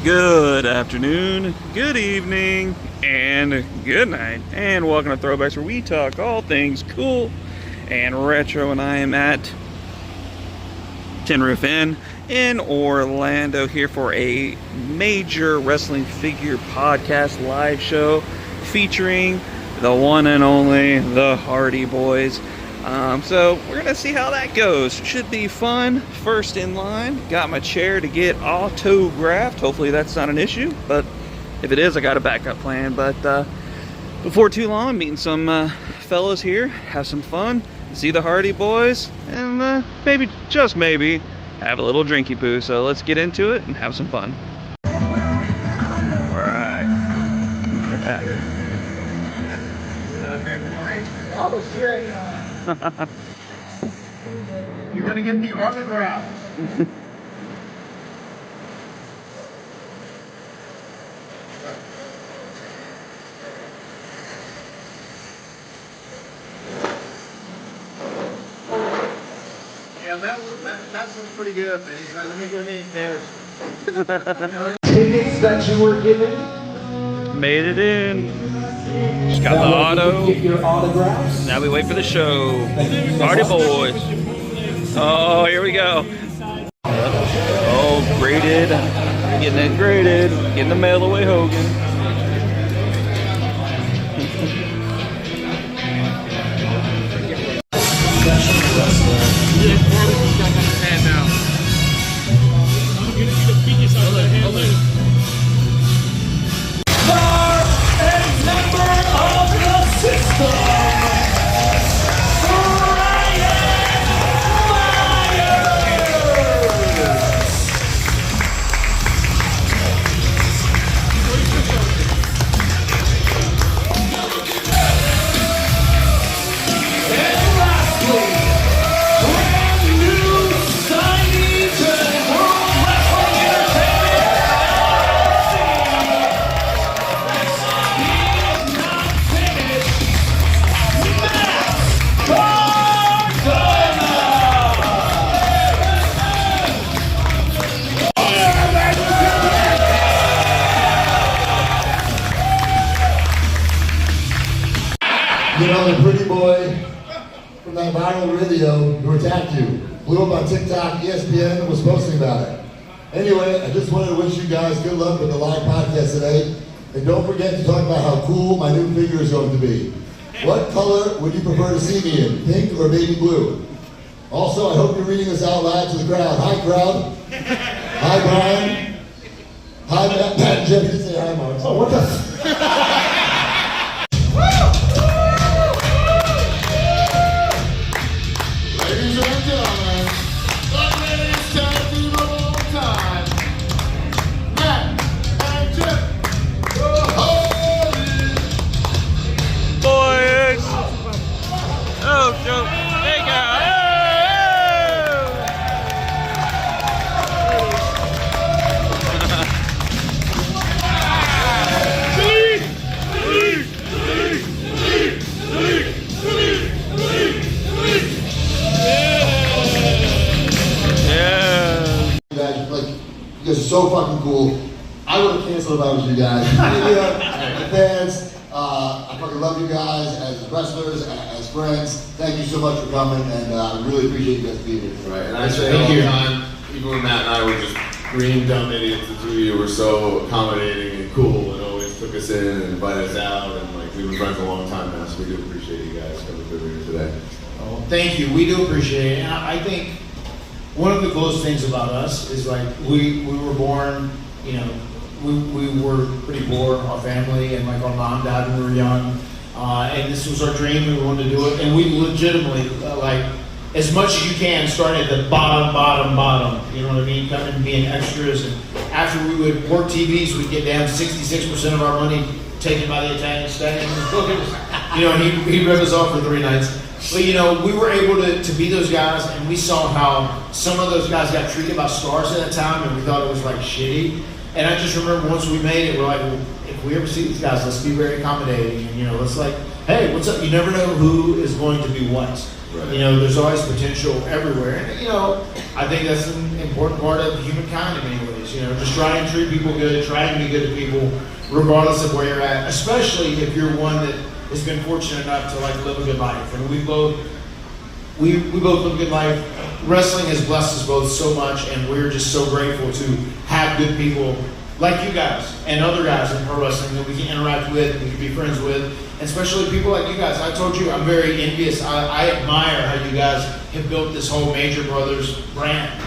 Good afternoon, good evening, and good night, and welcome to Throwbacks, where we talk all things cool and retro. And I am at Tin Roof Inn in Orlando here for a major wrestling figure podcast live show featuring the one and only the Hardy Boys. So we're gonna see how that goes. Should be fun. First in line, got my chair to get autographed. Hopefully that's not an issue, but if it is, I got a backup plan. But before too long, I'm meeting some fellas here, have some fun, see the Hardy Boys, and maybe, just maybe, have a little drinky poo. So let's get into it and have some fun. All right. Oh, shit. You're gonna get the autograph. Yeah, that looks pretty good, man. He's like, let me get in there. Tickets that you were given. Made it in. Just got the auto. Get your autographs. Now we wait for the show. Hardy Boys. Oh, here we go. Oh, graded. Getting it graded. Getting the mail away, Hogan. You know, the pretty boy from that viral video who attacked you, blew up on TikTok, ESPN was posting about it. Anyway, I just wanted to wish you guys good luck with the live podcast today. And don't forget to talk about how cool my new figure is going to be. What color would you prefer to see me in, pink or baby blue? Also, I hope you're reading this out loud to the crowd. Hi, crowd. Hi, Brian. Hi, Matt and Jeff. You didn't say hi, Mark. Oh, what the? Ladies and gentlemen, the greatest tag team of all time, Matt and Jeff, the Hardy Boys. Oh, Joe. There you go. You guys are so fucking cool. I would have canceled if I was you guys. My fans, I fucking love you guys as wrestlers, as friends. Thank you so much for coming, and I really appreciate you guys being here. Right, and I say all the time, even when Matt and I were just green dumb idiots, the two of you were so accommodating and cool, and always took us in and invited us out, and like we've been friends a long time now, so we do appreciate you guys coming through here today. Oh, thank you. We do appreciate it. And I think one of the coolest things about us is like we were born, you know, we were pretty poor, our family, and like our mom died when we were young, and this was our dream. We wanted to do it, and we legitimately like as much as you can start at the bottom. You know what I mean? Coming and being extras, and after we would work TVs, we'd get down 66% of our money taken by the Italian state. You know, he'd rip us off for 3 nights. But you know, we were able to be those guys, and we saw how some of those guys got treated by stars at that time, and we thought it was like shitty. And I just remember once we made it, we're like, well, if we ever see these guys, let's be very accommodating, and you know, let's like hey, what's up? You never know who is going to be what. Right. You know, there's always potential everywhere. And, you know, I think that's an important part of humankind in many ways. You know, just try and treat people good, try and be good to people, regardless of where you're at, especially if you're one that has been fortunate enough to, like, live a good life. And we both live a good life. Wrestling has blessed us both so much, and we're just so grateful to have good people like you guys and other guys in pro wrestling that we can interact with, we can be friends with, and especially people like you guys. I told you, I'm very envious. I admire how you guys have built this whole Major Brothers brand.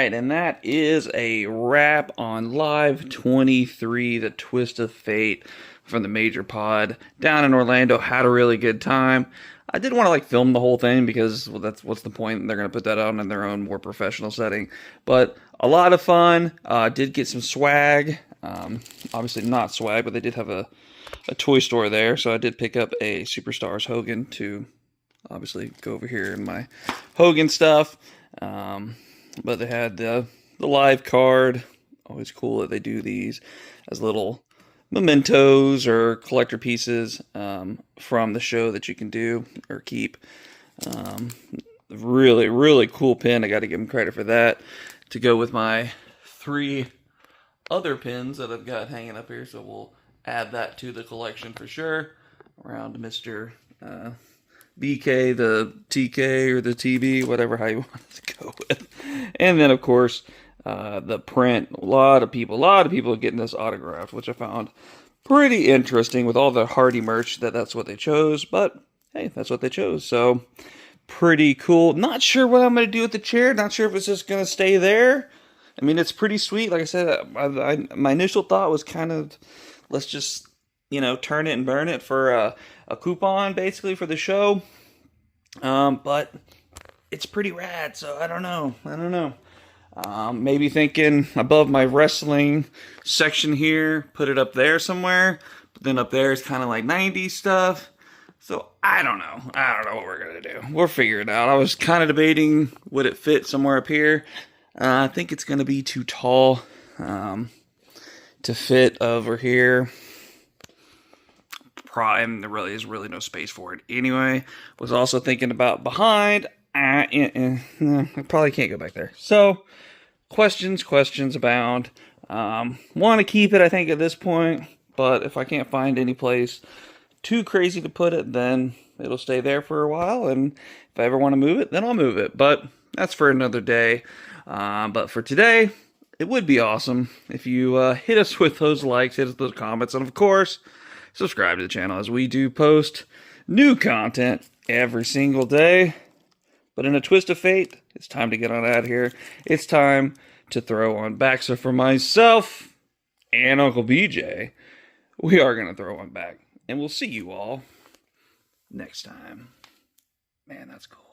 And that is a wrap on Live 23, the Twist of Fate from the Major Pod down in Orlando. Had a really good time. I did want to film the whole thing because, well, that's what's the point? They're going to put that out in their own more professional setting. But a lot of fun. Did get some swag. Obviously not swag, but they did have a toy store there. So I did pick up a Superstars Hogan to obviously go over here in my Hogan stuff. But they had the live card. Always cool that they do these as little mementos or collector pieces from the show that you can do or keep. Really, really cool pin. I got to give them credit for that. To go with my 3 other pins that I've got hanging up here. So we'll add that to the collection for sure. Around Mr. BK, the TK, or the TB, whatever how you want to go with. And then, of course, the print. A lot of people are getting this autographed, which I found pretty interesting with all the Hardy merch that's what they chose. But, hey, that's what they chose. So, pretty cool. Not sure what I'm going to do with the chair. Not sure if it's just going to stay there. I mean, it's pretty sweet. Like I said, my initial thought was kind of, let's just, turn it and burn it for a coupon, basically, for the show. But it's pretty rad, so I don't know. Maybe thinking above my wrestling section here, put it up there somewhere. But then up there is kind of like 90s stuff. So I don't know what we're going to do. We'll figure it out. I was kind of debating, would it fit somewhere up here? I think it's going to be too tall to fit over here. And there really is no space for it anyway. Was also thinking about behind. I probably can't go back there. So, questions abound. Want to keep it, I think, at this point. But if I can't find any place too crazy to put it, then it'll stay there for a while. And if I ever want to move it, then I'll move it. But that's for another day. But for today, it would be awesome if you hit us with those likes, hit us with those comments, and of course, subscribe to the channel as we do post new content every single day. But in a twist of fate, it's time to get on out of here. It's time to throw on back. So for myself and Uncle BJ, we are going to throw one back. And we'll see you all next time. Man, that's cool.